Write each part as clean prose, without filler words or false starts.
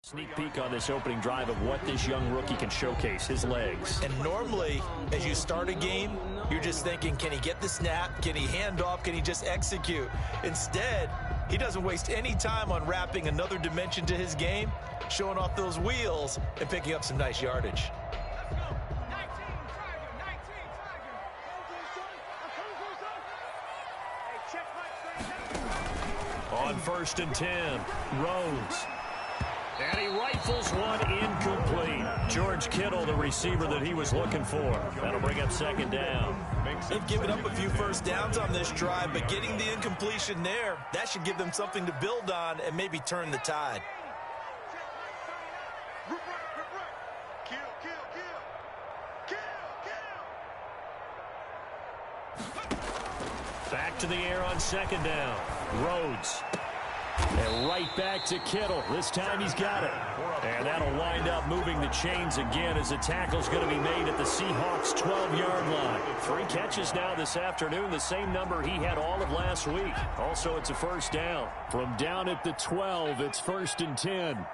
Sneak peek on this opening drive of what this young rookie can showcase, his legs. And normally, as you start a game, you're just thinking, can he get the snap? Can he hand off? Can he just execute? Instead, he doesn't waste any time on wrapping another dimension to his game, showing off those wheels, and picking up some nice yardage. On 1st and 10, Rhodes. And he rifles one incomplete. George Kittle, the receiver that he was looking for. That'll bring up 2nd down. They've given up a few first downs on this drive, but getting the incompletion there, that should give them something to build on and maybe turn the tide. Back to the air on 2nd down. Rhodes. And right back to Kittle. This time he's got it. And that'll wind up moving the chains again as the tackle's going to be made at the Seahawks' 12-yard line. 3 catches now this afternoon, the same number he had all of last week. Also, it's a 1st down. From down at the 12, it's 1st and 10.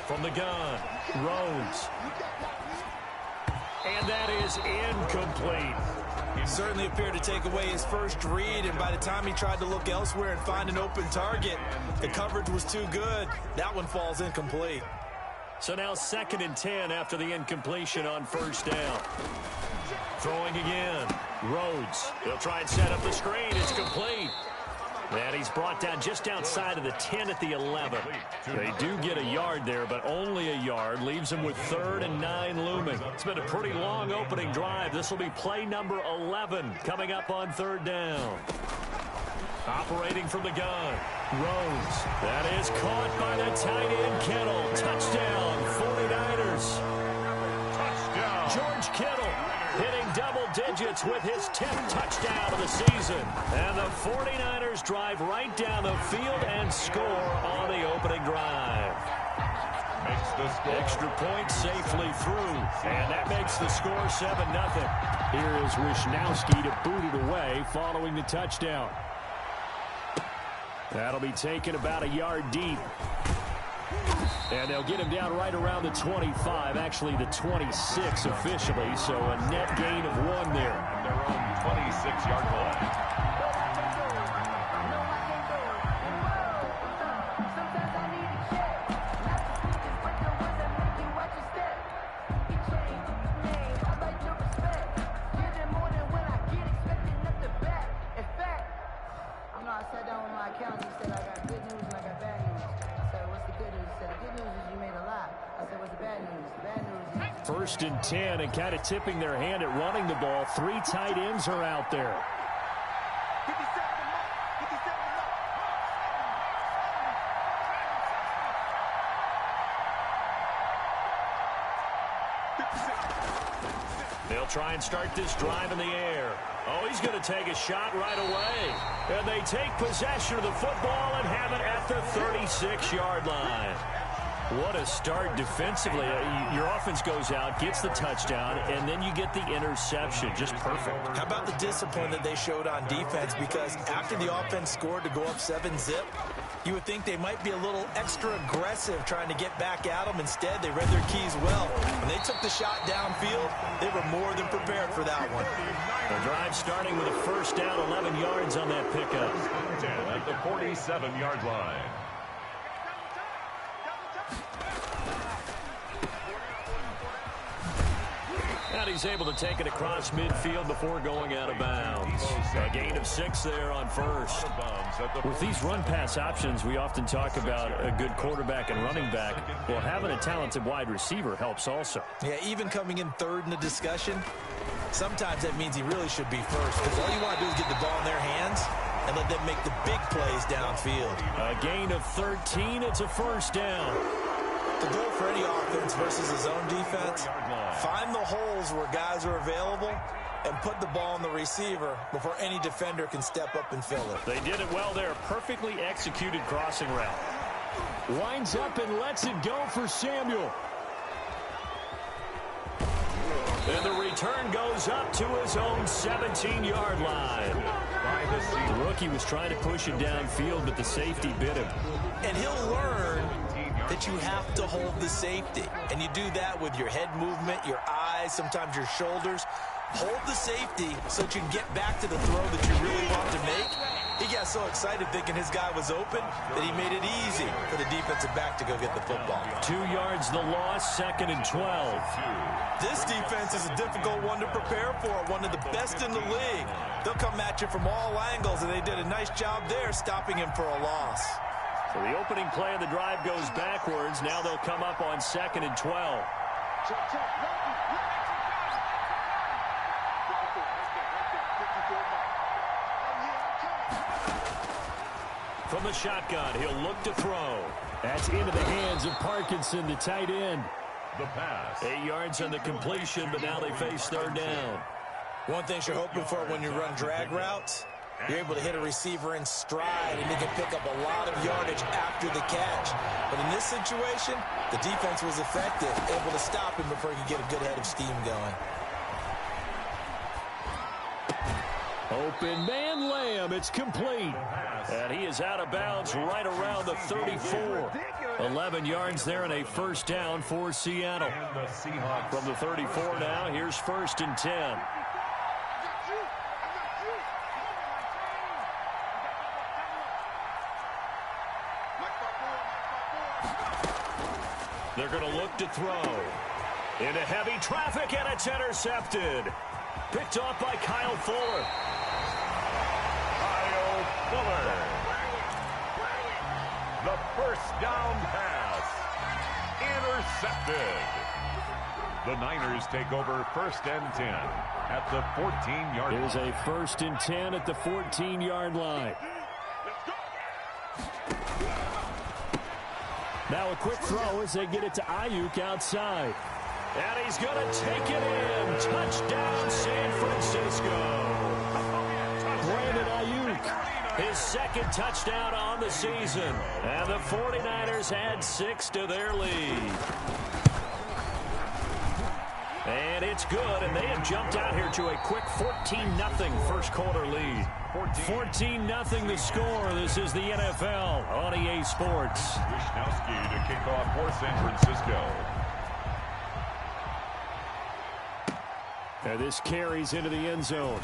From the gun, Rhodes. And that is incomplete. He certainly appeared to take away his first read, and by the time he tried to look elsewhere and find an open target, the coverage was too good. That one falls incomplete. So now 2nd and 10 after the incompletion on 1st down. Throwing again, Rhodes. He'll try and set up the screen. It's complete. And he's brought down just outside of the 10 at the 11. They do get a yard there, but only a yard. Leaves them with 3rd and 9 looming. It's been a pretty long opening drive. This will be play number 11 coming up on 3rd down. Operating from the gun, Rhodes. That is caught by the tight end, Kittle. Touchdown, 49ers. Touchdown. George Kittle hitting double digits with his 10th touchdown of the season. And the 49ers drive right down the field and score on the opening drive. Makes the score. Extra point safely through. And that makes the score 7-0. Here is Wishnowsky to boot it away following the touchdown. That'll be taken about a yard deep. And they'll get him down right around the 25, actually the 26 officially, so a net gain of 1 there. And their own 26-yard line. I sat down with my accountant. He said, I got good news and I got bad news. I said, what's the good news? He said, the good news is you made a lot. I said, what's the bad news? The bad news is... 1st and 10, and kind of tipping their hand at running the ball. 3 tight ends are out there. They'll try and start this drive in the air. Oh, he's going to take a shot right away. And they take possession of the football and have it at the 36-yard line. What a start defensively. Your offense goes out, gets the touchdown, and then you get the interception. Just perfect. How about the discipline that they showed on defense? Because after the offense scored to go up 7-zip, you would think they might be a little extra aggressive trying to get back at them. Instead, they read their keys well. When they took the shot downfield, they were more than prepared for that one. The drive starting with a 1st down, 11 yards on that pickup. 10 at the 47-yard line. And he's able to take it across midfield before going out of bounds. A gain of 6 there on 1st. With these run-pass options, we often talk about a good quarterback and running back. Well, having a talented wide receiver helps also. Yeah, even coming in 3rd in the discussion, sometimes that means he really should be 1st, because all you want to do is get the ball in their hands and let them make the big plays downfield. A gain of 13. It's a 1st down. The goal for any offense versus a zone defense, find the holes where guys are available and put the ball on the receiver before any defender can step up and fill it. They did it well there. Perfectly executed crossing route. Winds up and lets it go for Samuel. And the return goes up to his own 17-yard line. The rookie was trying to push it downfield, but the safety bit him. And he'll learn that you have to hold the safety. And you do that with your head movement, your eyes, sometimes your shoulders. Hold the safety so that you can get back to the throw that you really want to make. He got so excited thinking his guy was open that he made it easy for the defensive back to go get the football. 2 yards the loss, 2nd and 12. This defense is a difficult one to prepare for, one of the best in the league. They'll come at you from all angles, and they did a nice job there stopping him for a loss. So the opening play of the drive goes backwards. Now they'll come up on 2nd and 12. From the shotgun, he'll look to throw. That's into the hands of Parkinson, the tight end. The pass. 8 yards on the completion, but now they face 3rd down. One thing you're hoping for when you run drag routes, you're able to hit a receiver in stride, and they can pick up a lot of yardage after the catch. But in this situation, the defense was effective, able to stop him before he could get a good head of steam going. Open man Lamb, it's complete. And he is out of bounds right around the 34. 11 yards there and a 1st down for Seattle. From the 34 now, here's 1st and 10. They're going to look to throw. Into heavy traffic, and it's intercepted. Picked off by Kyle Fuller. Kyle Fuller. The 1st down pass. Intercepted. The Niners take over 1st and 10 at the 14-yard line. Here's a 1st and 10 at the 14-yard line. Now a quick throw as they get it to Ayuk outside. And he's going to take it in. Touchdown, San Francisco. Brandon Ayuk, his 2nd touchdown on the season. And the 49ers add 6 to their lead. And it's good, and they have jumped out here to a quick 14-0 first quarter lead. 14-0 the score. This is the NFL on EA Sports. Wisnowski to kick off for San Francisco. And this carries into the end zone.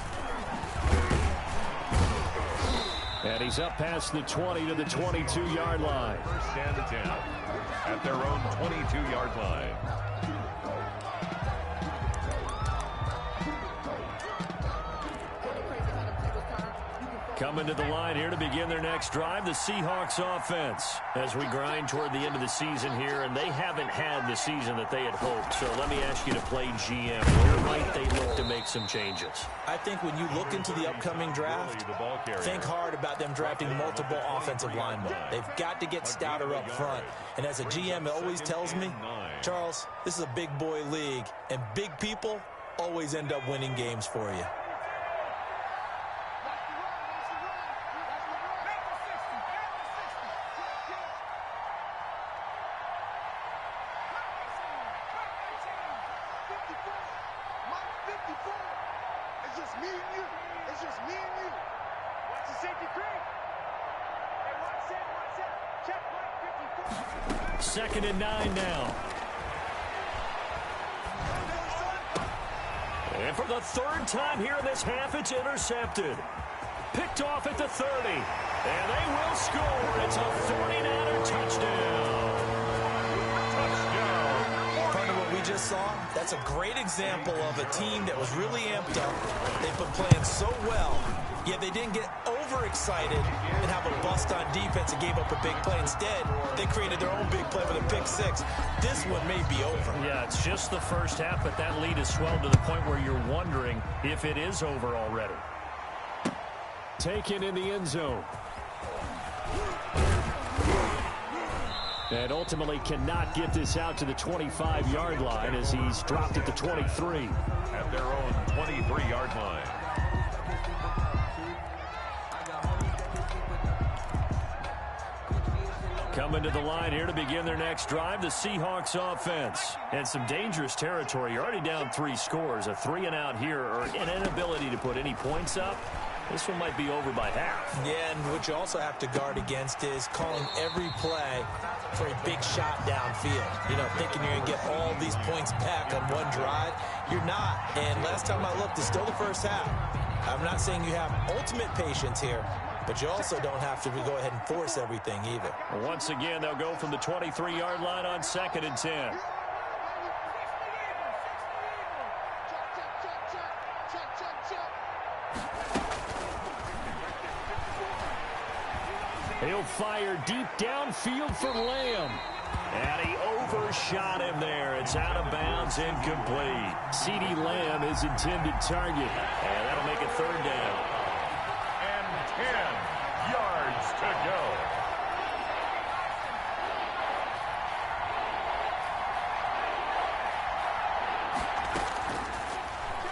And he's up past the 20 to the 22-yard line. 1st and 10 at their own 22-yard line. Coming to the line here to begin their next drive, the Seahawks offense. As we grind toward the end of the season here, and they haven't had the season that they had hoped. So let me ask you to play GM. Where might they look to make some changes? I think when you look into the upcoming draft, think hard about them drafting multiple offensive linemen. They've got to get stouter up front. And as a GM always tells me, Charles, this is a big boy league, and big people always end up winning games for you. Second and 9 now. And for the 3rd time here in this half, it's intercepted. Picked off at the 30. And they will score. It's a 49er touchdown. Part of what we just saw, that's a great example of a team that was really amped up. They've been playing so well, yet they didn't get overexcited and have a bust on defense and gave up a big play. Instead, they created their own big play with a pick 6. This one may be over. Yeah, it's just the first half, but that lead has swelled to the point where you're wondering if it is over already. Taken in the end zone. And ultimately cannot get this out to the 25-yard line as he's dropped at the 23. At their own 23-yard line. Coming to the line here to begin their next drive, the Seahawks offense. And some dangerous territory. You're already down 3 scores. A 3-and-out here or an inability to put any points up. This one might be over by half. Yeah, and what you also have to guard against is calling every play for a big shot downfield. You know, thinking you're going to get all these points back on one drive. You're not. And last time I looked, it's still the first half. I'm not saying you have ultimate patience here, but you also don't have to go ahead and force everything either. Once again, they'll go from the 23-yard line on 2nd and 10. He'll fire deep downfield for Lamb. And he overshot him there. It's out of bounds, incomplete. CeeDee Lamb is intended target. And that'll make it 3rd down. And 10 yards to go.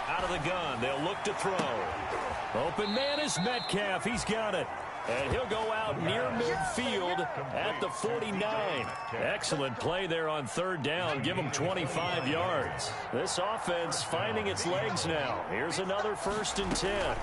Out of the gun, they'll look to throw. Open man is Metcalf. He's got it. And he'll go out near midfield at the 49. Excellent play there on 3rd down. Give him 25 yards. This offense finding its legs now. Here's another 1st and 10.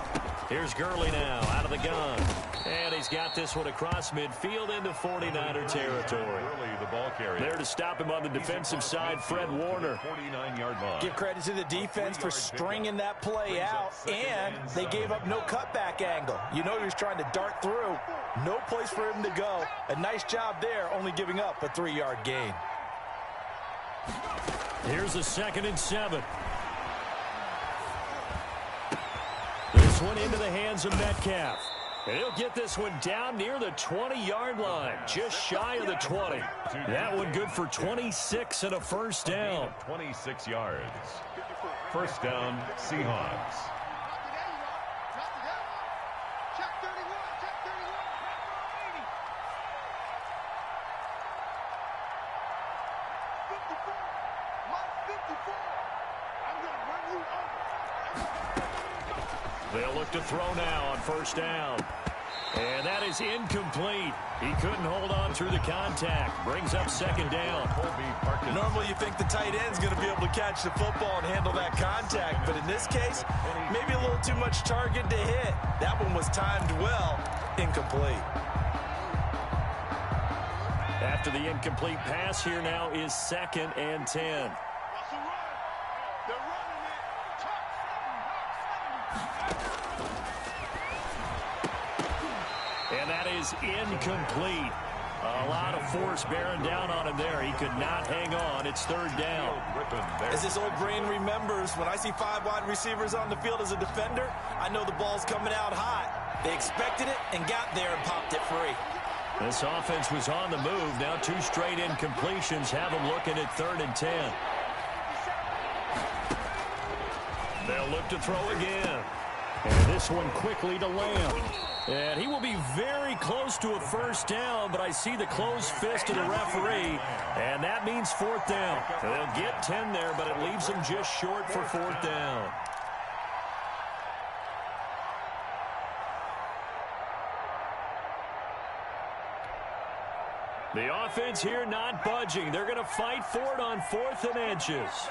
Here's Gurley now out of the gun. And he's got this one across midfield into 49er territory. The ball carrier. There to stop him on the defensive side, Fred Warner. 49-yard line. Give credit to the defense for stringing that play out, and they gave up no cutback angle. You know he was trying to dart through. No place for him to go. A nice job there, only giving up a 3-yard gain. Here's a 2nd and 7. This one into the hands of Metcalf. And he'll get this one down near the 20-yard line, just shy of the 20. That one good for 26 and a 1st down. 26 yards. 1st down, Seahawks. They'll look to throw now on 1st down. And that is incomplete. He couldn't hold on through the contact. Brings up 2nd down. Normally you think the tight end's going to be able to catch the football and handle that contact, but in this case, maybe a little too much target to hit. That one was timed well. Incomplete. After the incomplete pass, here now is 2nd and 10. And that is incomplete. A lot of force bearing down on him there. He could not hang on. It's 3rd down. As this old brain remembers, when I see 5 wide receivers on the field as a defender, I know the ball's coming out hot. They expected it and got there and popped it free. This offense was on the move. Now 2 straight incompletions have them looking at 3rd and 10. They'll look to throw again. And this one quickly to Lamb. And he will be very close to a 1st down, but I see the closed fist of the referee, and that means 4th down. They'll get 10 there, but it leaves them just short for 4th down. The offense here not budging. They're going to fight for it on 4th and inches.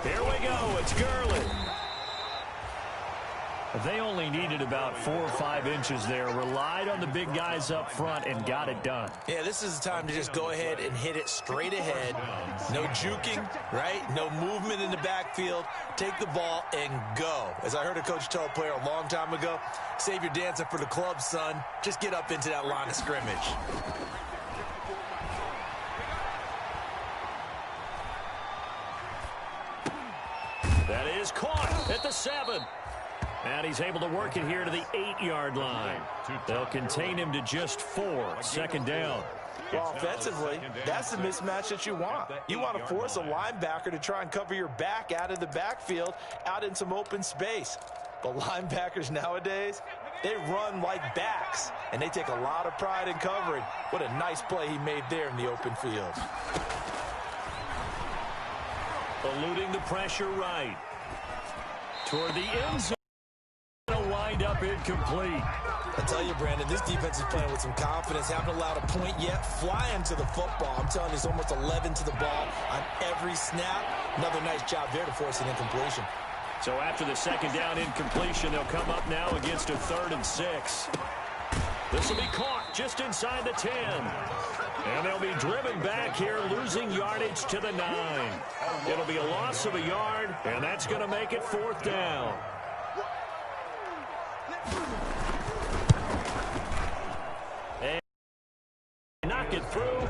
Here we go. It's Gurley. They only needed about 4 or 5 inches there. Relied on the big guys up front and got it done. Yeah, this is the time to just go ahead and hit it straight ahead. No juking, right? No movement in the backfield. Take the ball and go. As I heard a coach tell a player a long time ago, save your dancing for the club, son. Just get up into that line of scrimmage. That is caught at the 7. And he's able to work it here to the 8-yard line. They'll contain him to just 4. 2nd down. Well, offensively, that's the mismatch that you want. You want to force a linebacker to try and cover your back out of the backfield, out in some open space. But linebackers nowadays, they run like backs, and they take a lot of pride in covering. What a nice play he made there in the open field. Eluding the pressure right. Toward the end zone. incomplete. I tell you, Brandon, this defense is playing with some confidence. Haven't allowed a point yet. Flying to the football. I'm telling you, it's almost 11 to the ball on every snap. Another nice job there to force an incompletion. So after the second down incompletion, they'll come up now against a 3rd and 6. This will be caught just inside the 10. And they'll be driven back here, losing yardage to the 9. It'll be a loss of a yard, and that's going to make it 4th down. And knock it through.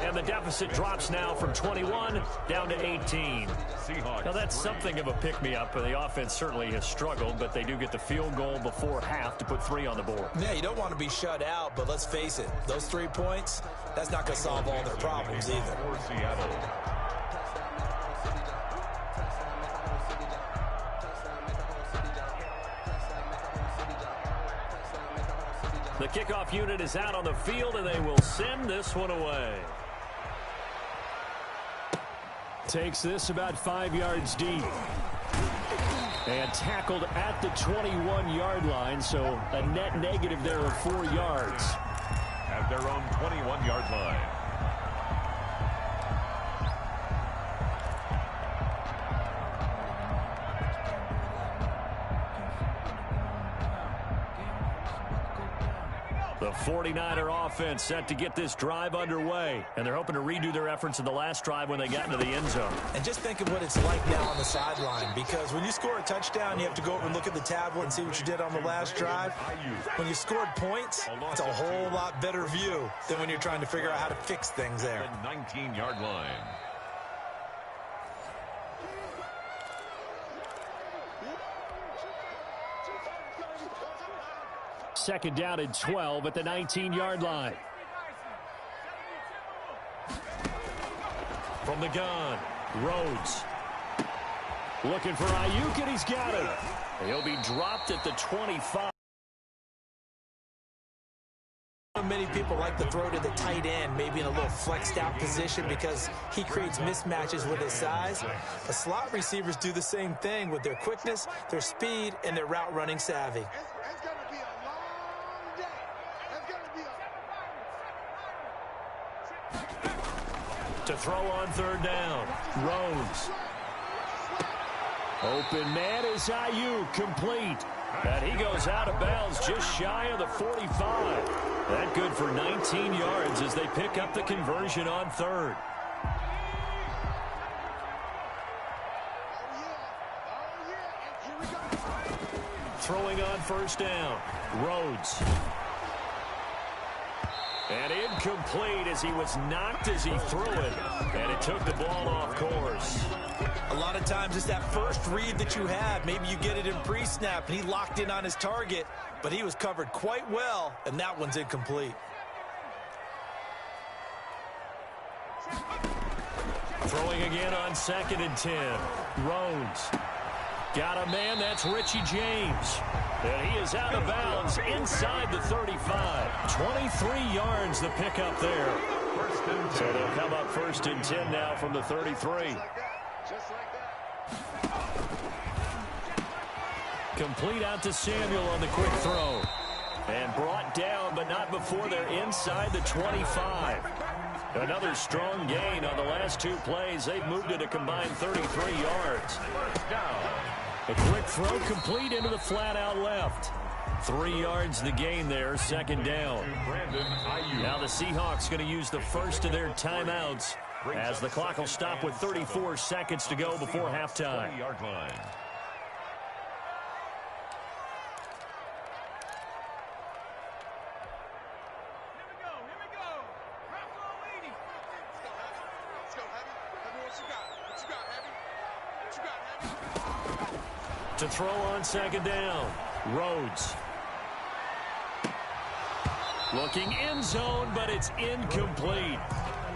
And the deficit drops now from 21 down to 18. Now, that's something of a pick-me-up. The offense certainly has struggled, but they do get the field goal before half to put 3 on the board. Yeah, you don't want to be shut out, but let's face it. Those 3 points, that's not going to solve all their problems either. The kickoff unit is out on the field, and they will send this one away. Takes this about 5 yards deep. And tackled at the 21-yard line, so a net negative there of 4 yards. At their own 21-yard line. The 49er offense set to get this drive underway, and they're hoping to redo their efforts in the last drive when they got into the end zone. And just think of what it's like now on the sideline, because when you score a touchdown, you have to go over and look at the tablet and see what you did on the last drive. When you scored points, it's a whole lot better view than when you're trying to figure out how to fix things there. The 19-yard line. Second down and 12 at the 19-yard line. From the gun, Rhodes. Looking for Ayuk, and he's got it. He'll be dropped at the 25. Many people like to throw to the tight end, maybe in a little flexed out position because he creates mismatches with his size. The slot receivers do the same thing with their quickness, their speed, and their route running savvy. To throw on 3rd down, Rhodes. Open man is Ayuk, complete. And he goes out of bounds just shy of the 45. That good for 19 yards as they pick up the conversion on 3rd. Throwing on 1st down, Rhodes. And incomplete as he was knocked as he threw it. And it took the ball off course. A lot of times it's that first read that you have. Maybe you get it in pre-snap, and he locked in on his target, but he was covered quite well, and that one's incomplete. Throwing again on 2nd and 10. Rhodes. Got a man, that's Richie James. And he is out of bounds inside the 35. 23 yards the pickup there. So they'll come up 1st and 10 now from the 33. Complete out to Samuel on the quick throw. And brought down, but not before they're inside the 25. Another strong gain on the last 2 plays. They've moved it a combined 33 yards. A quick throw complete into the flat out left. 3 yards the gain there, 2nd down. Now the Seahawks going to use the first of their timeouts as the clock will stop with 34 seconds to go before halftime. To throw on 2nd down, Rhodes. Looking end zone, but it's incomplete.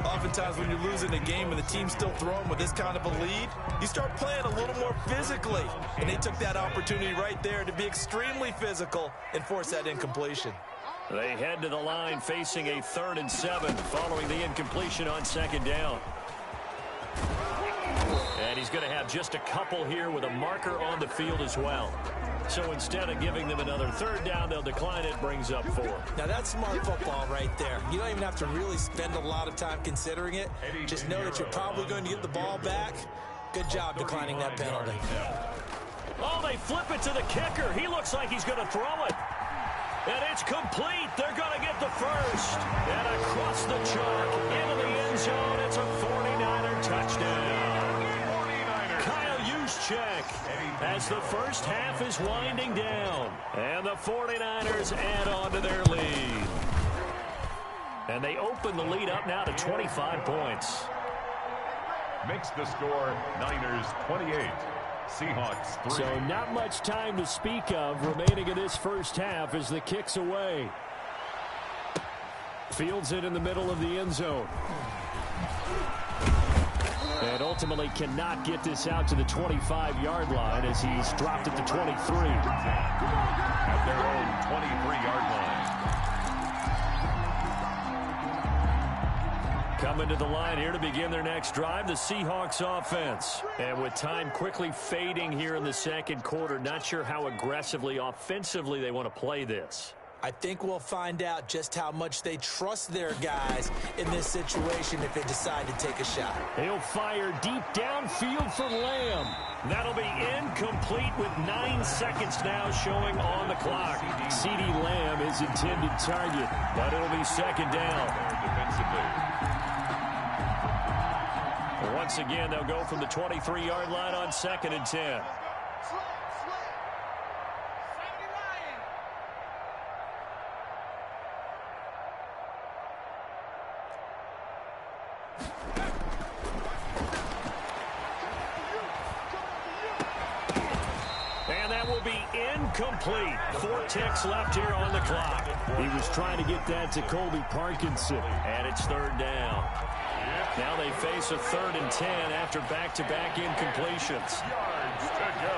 Oftentimes when you're losing a game and the team's still throwing with this kind of a lead, you start playing a little more physically. And they took that opportunity right there to be extremely physical and force that incompletion. They head to the line facing a 3rd and 7 following the incompletion on 2nd down. And he's going to have just a couple here with a marker on the field as well. So instead of giving them another third down, they'll decline it, brings up 4. Now, that's smart football right there. You don't even have to really spend a lot of time considering it. Just know that you're probably going to get the ball back. Good job declining that penalty. Oh, they flip it to the kicker. He looks like he's going to throw it. And it's complete. They're going to get the first. And across the chalk into the end zone. It's a 49er touchdown. Kyle Juszczyk as the first half is winding down. And the 49ers add on to their lead. And they open the lead up now to 25 points. Makes the score Niners 28. Seahawks 3. So not much time to speak of remaining in this first half as the kick's away. Fields it in the middle of the end zone. And ultimately cannot get this out to the 25-yard line as he's dropped at the 23. At their own 23-yard line. Coming to the line here to begin their next drive, the Seahawks offense. And with time quickly fading here in the second quarter, not sure how aggressively, offensively they want to play this. I think we'll find out just how much they trust their guys in this situation if they decide to take a shot. He'll fire deep downfield for Lamb. That'll be incomplete with 9 seconds now showing on the clock. CeeDee Lamb is intended target, but it'll be second down. Defensively. Once again, they'll go from the 23-yard line on 2nd and 10. And that will be incomplete. 4 ticks left here on the clock. He was trying to get that to Colby Parkinson. And it's 3rd down. Now they face a 3rd and 10 after back-to-back incompletions. Yards to go.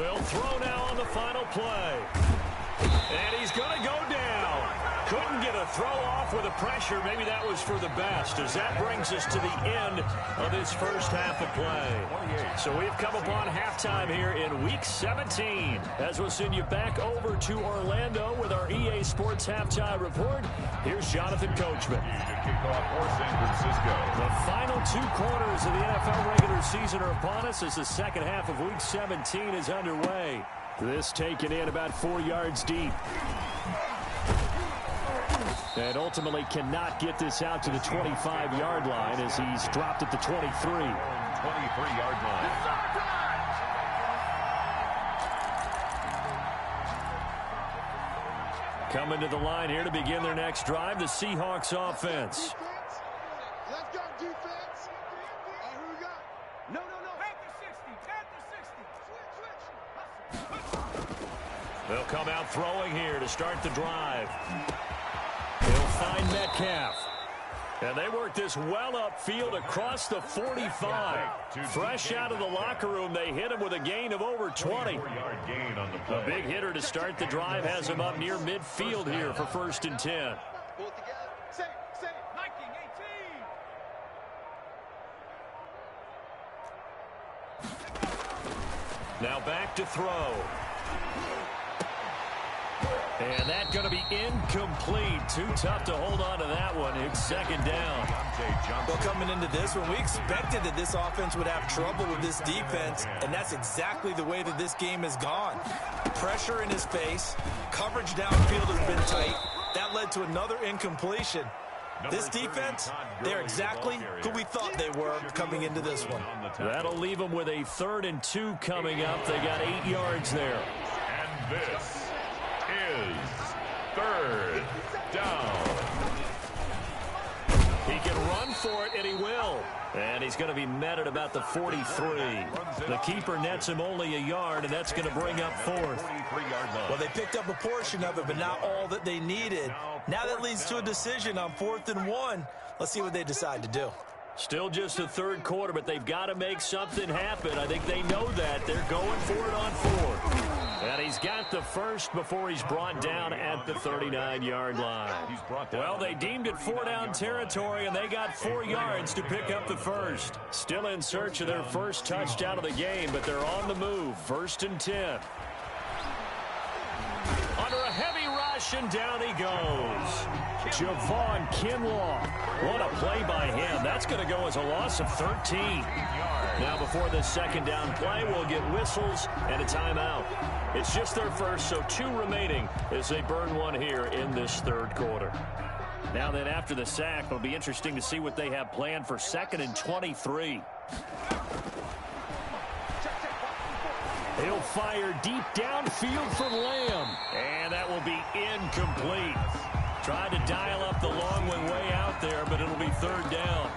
They'll throw now on the final play. And he's going to go down. Couldn't get a throw off with the pressure. Maybe that was for the best, as that brings us to the end of this first half of play. So we've come upon halftime here in Week 17. As we'll send you back over to Orlando with our EA Sports Halftime Report, here's Jonathan Coachman. Kickoff for San Francisco. The final 2 quarters of the NFL regular season are upon us as the second half of Week 17 is underway. This taken in about 4 yards deep. And ultimately cannot get this out to the 25-yard line as he's dropped at the 23. 23-yard line. Coming to the line here to begin their next drive, the Seahawks offense. Let's go, defense. Who we got? No. Panther 60. Switch. They'll come out throwing here to start the drive. They'll find Metcalf. And they work this well upfield across the 45. Fresh out of the locker room, they hit him with a gain of over 20. A big hitter to start the drive has him up near midfield here for 1st and 10. Pull it together. Say, Viking 18. Now back to throw. And that's going to be incomplete. Too tough to hold on to that one. It's 2nd down. Well, coming into this one, we expected that this offense would have trouble with this defense, and that's exactly the way that this game has gone. Pressure in his face. Coverage downfield has been tight. That led to another incompletion. This defense, they're exactly who we thought they were coming into this one. That'll leave them with a 3rd and 2 coming up. They got 8 yards there. And this is 3rd down. He can run for it, and he will. And he's going to be met at about the 43. The keeper nets him only a yard, and that's going to bring up 4th. Well, they picked up a portion of it, but not all that they needed. Now that leads to a decision on 4th and 1. Let's see what they decide to do. Still just the 3rd quarter, but they've got to make something happen. I think they know that. They're going for it on 4th. And he's got the first before he's brought down at the 39-yard line. Well, they deemed it 4-down territory, and they got 4 yards to pick up the first. Still in search of their first touchdown of the game, but they're on the move. 1st and 10. Under a heavy rush, and down he goes. Javon Kinlaw. What a play by him. That's going to go as a loss of 13. Now before the second down play, we'll get whistles and a timeout. It's just their first, so 2 remaining as they burn one here in this third quarter. Now then, after the sack, it'll be interesting to see what they have planned for 2nd and 23. He'll fire deep downfield for Lamb. And that will be incomplete. Tried to dial up the long way out there, but it'll be 3rd down.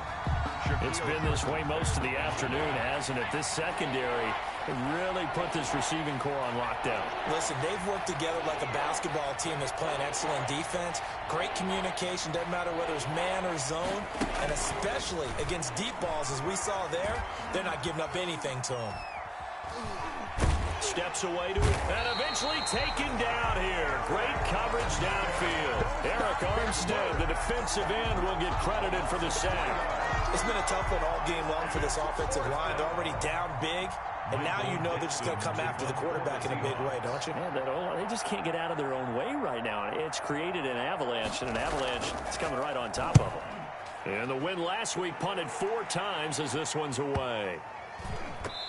It's been this way most of the afternoon, hasn't it? This secondary really put this receiving core on lockdown. Listen, they've worked together like a basketball team that's playing excellent defense. Great communication, doesn't matter whether it's man or zone. And especially against deep balls, as we saw there, they're not giving up anything to them. Steps away to it, and eventually taken down here. Great coverage downfield. Eric Armstead, the defensive end, will get credited for the sack. It's been a tough one all game long for this offensive line. They're already down big, and now you know they're just going to come after the quarterback in a big way, don't you? Man, they just can't get out of their own way right now. It's created an avalanche, and an avalanche is coming right on top of them. And the win last week punted 4 times as this one's away.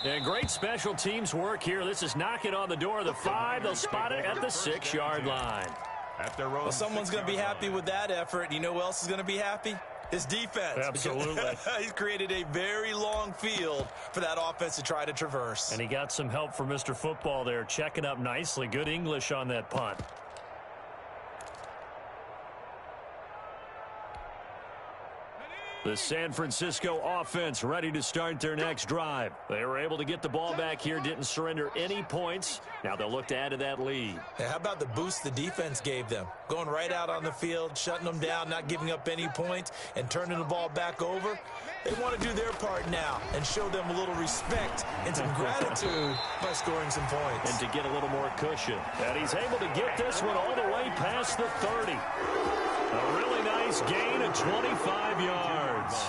And great special teams work here. This is knocking on the door of the 5. They'll spot it at the 6-yard line. Well, someone's going to be happy with that effort. You know who else is going to be happy? His defense. Absolutely. He's created a very long field for that offense to try to traverse. And he got some help from Mr. Football there, checking up nicely. Good English on that punt. The San Francisco offense ready to start their next drive. They were able to get the ball back here, didn't surrender any points. Now they'll look to add to that lead. Hey, how about the boost the defense gave them? Going right out on the field, shutting them down, not giving up any points, and turning the ball back over. They want to do their part now and show them a little respect and some gratitude by scoring some points. And to get a little more cushion. And he's able to get this one all the way past the 30. A really nice gain of 25 yards.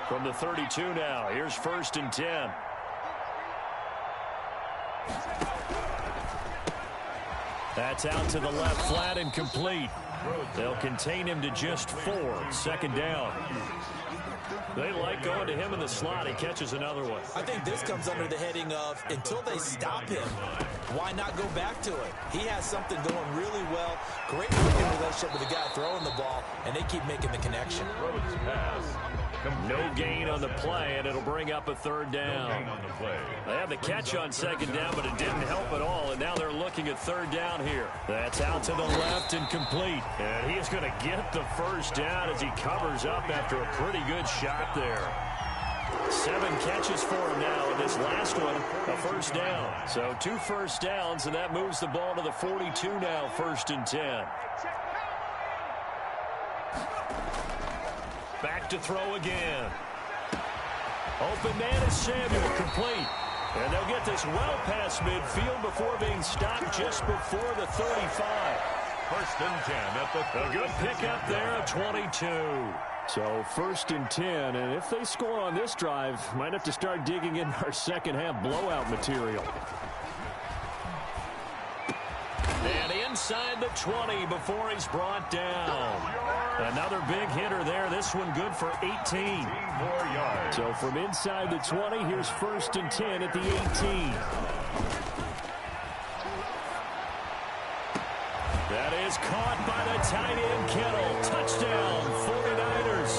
From the 32 now, here's 1st and 10. That's out to the left, flat and complete. They'll contain him to just 4. 2nd down. They like going to him in the slot. He catches another one. I think this comes under the heading of until they stop him, why not go back to it? He has something going really well. Great working relationship with the guy throwing the ball, and they keep making the connection. No gain on the play, and it'll bring up a 3rd down. They had the catch on 2nd down, but it didn't help at all, and now they're looking at 3rd down here. That's out to the left and complete. And he is going to get the 1st down as he covers up after a pretty good shot there. 7 catches for him now, and this last one, a 1st down. So 2 first downs, and that moves the ball to the 42 now, 1st and 10. Back to throw again. Open man is Samuel, complete. And they'll get this well past midfield before being stopped just before the 35. 1st and 10 at the 30. A good pickup there of 22. So 1st and 10, and if they score on this drive, might have to start digging in our second half blowout material. And inside the 20 before he's brought down. Another big hitter there. This one good for 18. 4 yards. So from inside the 20, here's 1st and 10 at the 18. That is caught by the tight end Kittle. Touchdown, 49ers.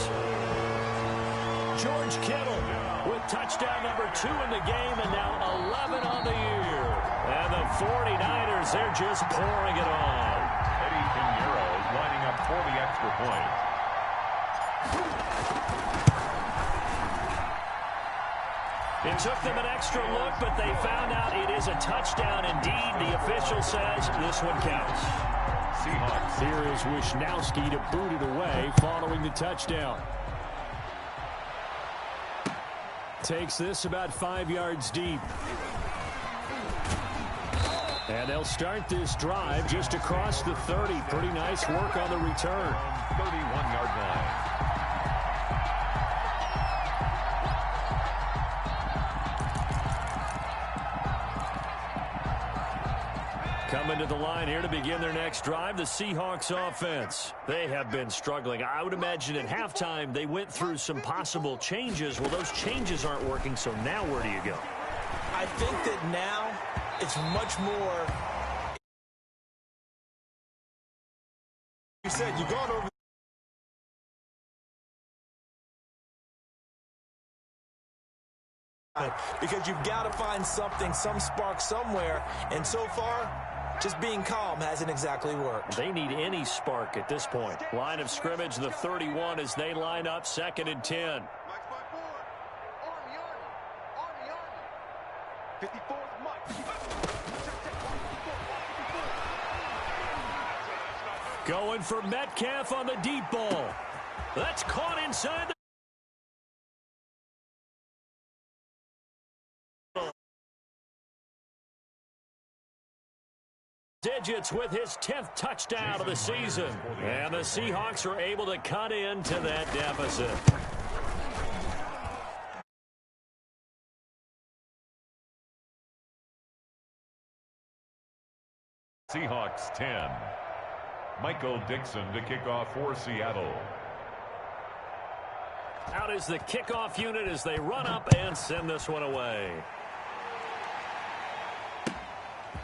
George Kittle with touchdown number 2 in the game, and now 11 on the year. And the 49ers, they're just pouring it on. Eddie Pinheiro is lining up for the extra point. It took them an extra look, but they found out it is a touchdown indeed. The official says this one counts. Seahawks. Here is Wisnowski to boot it away following the touchdown. Takes this about 5 yards deep. And they'll start this drive just across the 30. Pretty nice work on the return. 31-yard line. Coming to the line here to begin their next drive, the Seahawks offense. They have been struggling. I would imagine at halftime they went through some possible changes. Well, those changes aren't working, so now where do you go? I think that now it's much more. You said you're going over. Because you've got to find something, some spark somewhere, and so far, just being calm hasn't exactly worked. They need any spark at this point. Line of scrimmage, the 31 as they line up, 2nd and 10. Army, 54th Mike. Going for Metcalf on the deep ball. That's caught inside the digits with his 10th touchdown of the season. And the Seahawks are able to cut into that deficit. Seahawks 10. Michael Dixon to kick off for Seattle. Out is the kickoff unit as they run up and send this one away.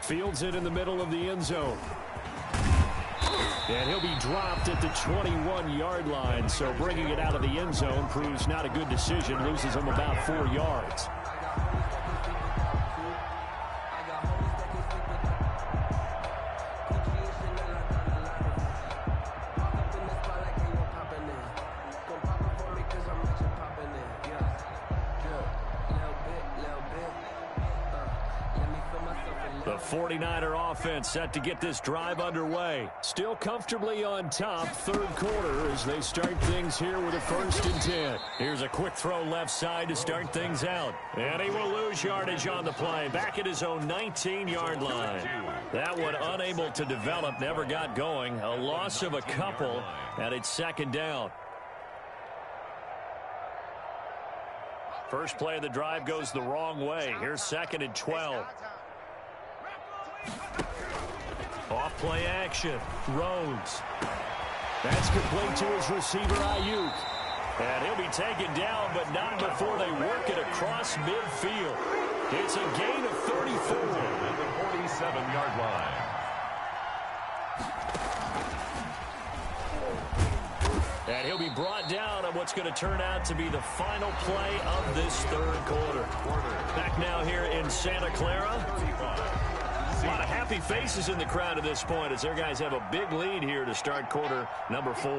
Fields it in the middle of the end zone. And he'll be dropped at the 21-yard line. So bringing it out of the end zone proves not a good decision. Loses him about 4 yards. The 49er offense set to get this drive underway. Still comfortably on top, 3rd quarter as they start things here with a 1st and 10. Here's a quick throw left side to start things out. And he will lose yardage on the play. Back at his own 19-yard line. That one unable to develop, never got going. A loss of a couple, and it's 2nd down. First play of the drive goes the wrong way. Here's 2nd and 12. Off play action. Rhodes. That's complete to his receiver, Ayuk. And he'll be taken down, but not before they work it across midfield. It's a gain of 34. At the 47-yard line. And he'll be brought down on what's going to turn out to be the final play of this 3rd quarter. Back now here in Santa Clara. A lot of happy faces in the crowd at this point as their guys have a big lead here to start quarter number 4.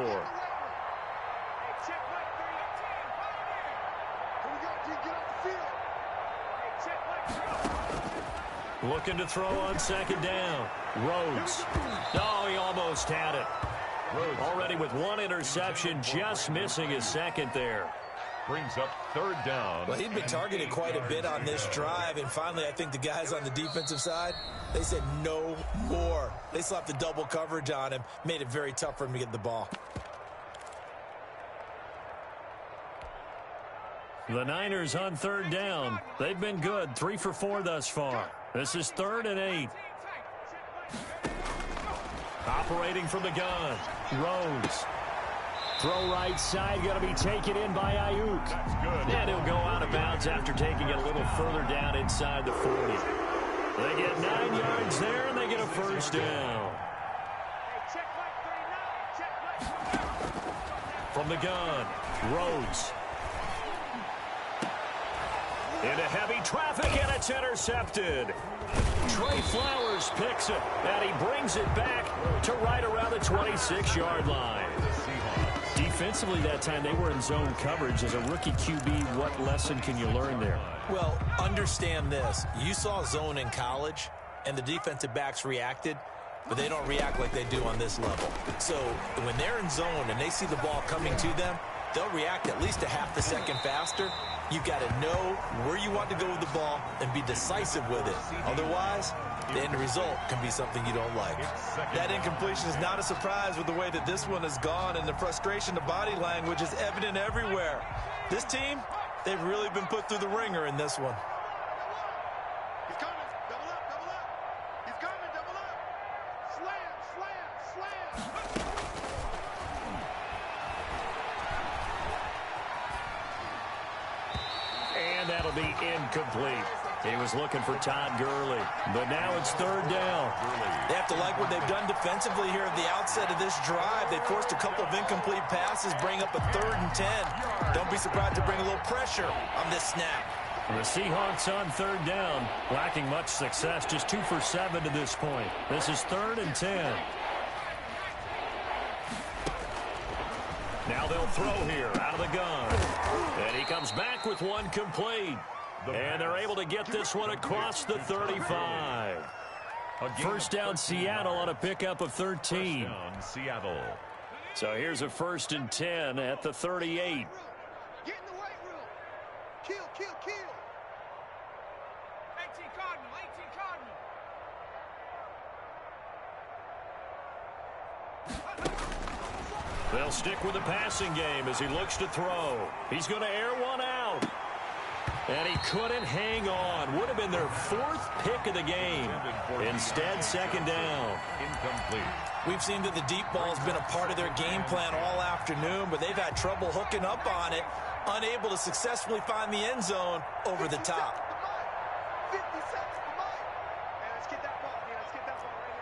Looking to throw on 2nd down. Rhodes. Oh, he almost had it. Already with 1 interception, just missing his 2nd there. Brings up 3rd down. Well, he'd been targeted quite a bit on this drive, and finally I think the guys on the defensive side, they said no more. They slapped the double coverage on him, made it very tough for him to get the ball. The Niners on 3rd down. They've been good, 3 for 4 thus far. This is 3rd and 8. Operating from the gun. Rhodes. Throw right side, going to be taken in by Ayuk. That's good. And he'll go out of bounds after taking it a little further down inside the 40. They get 9 yards there, and they get a 1st down. From the gun, Rhodes. Into heavy traffic, and it's intercepted. Trey Flowers picks it, and he brings it back to right around the 26-yard line. Defensively that time, they were in zone coverage. As a rookie QB, what lesson can you learn there? Well, understand this. You saw zone in college, and the defensive backs reacted, but they don't react like they do on this level. So when they're in zone and they see the ball coming to them, they'll react at least a half a second faster. You've got to know where you want to go with the ball and be decisive with it. Otherwise, the end result can be something you don't like. That incompletion is not a surprise with the way that this one has gone, and the frustration, the body language is evident everywhere. This team, they've really been put through the ringer in this one. He's coming. Double up, double up. He's coming, double up. Slam, slam, slam. And that'll be incomplete. He was looking for Todd Gurley, but now it's third down. They have to like what they've done defensively here at the outset of this drive. They forced a couple of incomplete passes, bring up a 3rd and 10. Don't be surprised to bring a little pressure on this snap. The Seahawks on third down, lacking much success, just 2 for 7 to this point. This is 3rd and 10. Now they'll throw here out of the gun. And he comes back with one complete. And they're able to get this one across the 35. First down Seattle on a pickup of 13. First down Seattle. So here's a 1st and 10 at the 38. Get in the weight room. Kill, kill, kill. 18 Cardinal, 18 Cardinal. They'll stick with the passing game as he looks to throw. He's going to air one out. And he couldn't hang on. Would have been their 4th pick of the game. Instead, 2nd down. Incomplete. We've seen that the deep ball has been a part of their game plan all afternoon, but they've had trouble hooking up on it, unable to successfully find the end zone over the top. 50 seconds to Mike. And let's get that ball. Yeah, let's get that ball right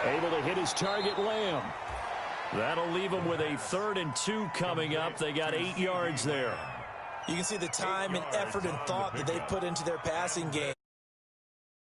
here. Able to hit his target, Lamb. That'll leave them with a 3rd and 2 coming up. They got 8 yards there. You can see the time and effort and thought that they put into their passing game.